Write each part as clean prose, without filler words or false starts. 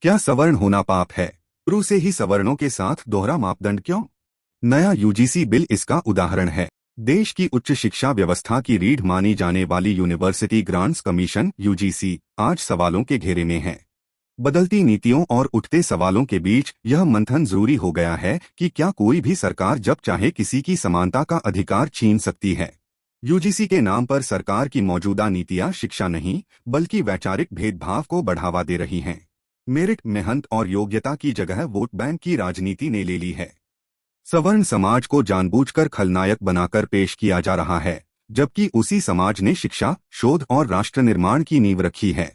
क्या सवर्ण होना पाप है? शुरू से ही सवर्णों के साथ दोहरा मापदंड क्यों? नया यूजीसी बिल इसका उदाहरण है। देश की उच्च शिक्षा व्यवस्था की रीढ़ मानी जाने वाली यूनिवर्सिटी ग्रांट्स कमीशन यूजीसी आज सवालों के घेरे में है। बदलती नीतियों और उठते सवालों के बीच यह मंथन जरूरी हो गया है कि क्या कोई भी सरकार जब चाहे किसी की समानता का अधिकार छीन सकती है। यूजीसी के नाम पर सरकार की मौजूदा नीतियां शिक्षा नहीं बल्कि वैचारिक भेदभाव को बढ़ावा दे रही हैं। मेरिट, मेहनत और योग्यता की जगह वोट बैंक की राजनीति ने ले ली है। सवर्ण समाज को जानबूझकर खलनायक बनाकर पेश किया जा रहा है, जबकि उसी समाज ने शिक्षा, शोध और राष्ट्र निर्माण की नींव रखी है।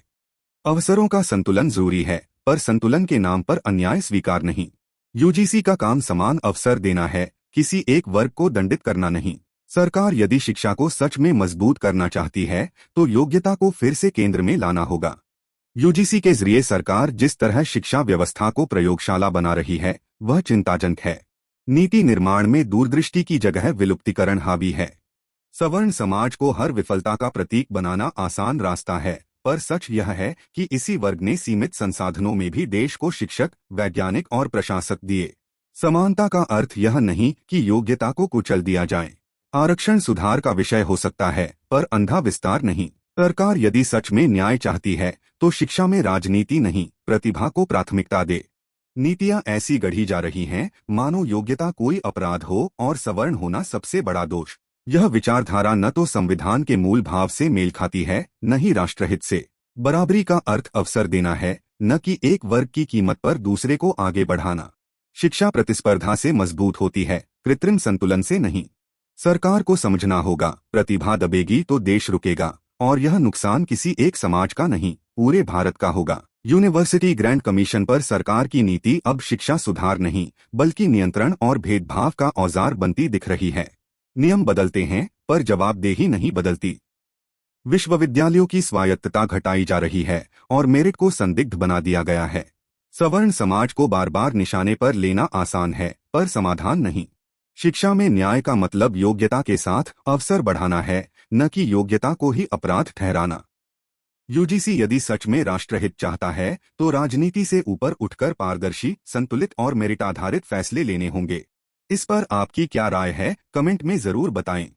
अवसरों का संतुलन जरूरी है, पर संतुलन के नाम पर अन्याय स्वीकार नहीं। यूजीसी का काम समान अवसर देना है, किसी एक वर्ग को दंडित करना नहीं। सरकार यदि शिक्षा को सच में मजबूत करना चाहती है तो योग्यता को फिर से केंद्र में लाना होगा। यूजीसी के जरिए सरकार जिस तरह शिक्षा व्यवस्था को प्रयोगशाला बना रही है वह चिंताजनक है। नीति निर्माण में दूरदृष्टि की जगह विलुप्तीकरण हावी है। सवर्ण समाज को हर विफलता का प्रतीक बनाना आसान रास्ता है, पर सच यह है कि इसी वर्ग ने सीमित संसाधनों में भी देश को शिक्षक, वैज्ञानिक और प्रशासक दिए। समानता का अर्थ यह नहीं कि योग्यता को कुचल दिया जाए। आरक्षण सुधार का विषय हो सकता है, पर अंधा विस्तार नहीं। सरकार यदि सच में न्याय चाहती है तो शिक्षा में राजनीति नहीं, प्रतिभा को प्राथमिकता दे। नीतियां ऐसी गढ़ी जा रही हैं मानो योग्यता कोई अपराध हो और सवर्ण होना सबसे बड़ा दोष। यह विचारधारा न तो संविधान के मूल भाव से मेल खाती है, न ही राष्ट्रहित से। बराबरी का अर्थ अवसर देना है, न कि एक वर्ग की कीमत पर दूसरे को आगे बढ़ाना। शिक्षा प्रतिस्पर्धा से मजबूत होती है, कृत्रिम संतुलन से नहीं। सरकार को समझना होगा, प्रतिभा दबेगी तो देश रुकेगा, और यह नुकसान किसी एक समाज का नहीं, पूरे भारत का होगा। यूनिवर्सिटी ग्रांट कमीशन पर सरकार की नीति अब शिक्षा सुधार नहीं बल्कि नियंत्रण और भेदभाव का औजार बनती दिख रही है। नियम बदलते हैं पर जवाबदेही नहीं बदलती। विश्वविद्यालयों की स्वायत्तता घटाई जा रही है और मेरिट को संदिग्ध बना दिया गया है। सवर्ण समाज को बार बार निशाने पर लेना आसान है, पर समाधान नहीं। शिक्षा में न्याय का मतलब योग्यता के साथ अवसर बढ़ाना है, न कि योग्यता को ही अपराध ठहराना। यूजीसी यदि सच में राष्ट्रहित चाहता है तो राजनीति से ऊपर उठकर पारदर्शी, संतुलित और मेरिट आधारित फैसले लेने होंगे। इस पर आपकी क्या राय है, कमेंट में जरूर बताएं।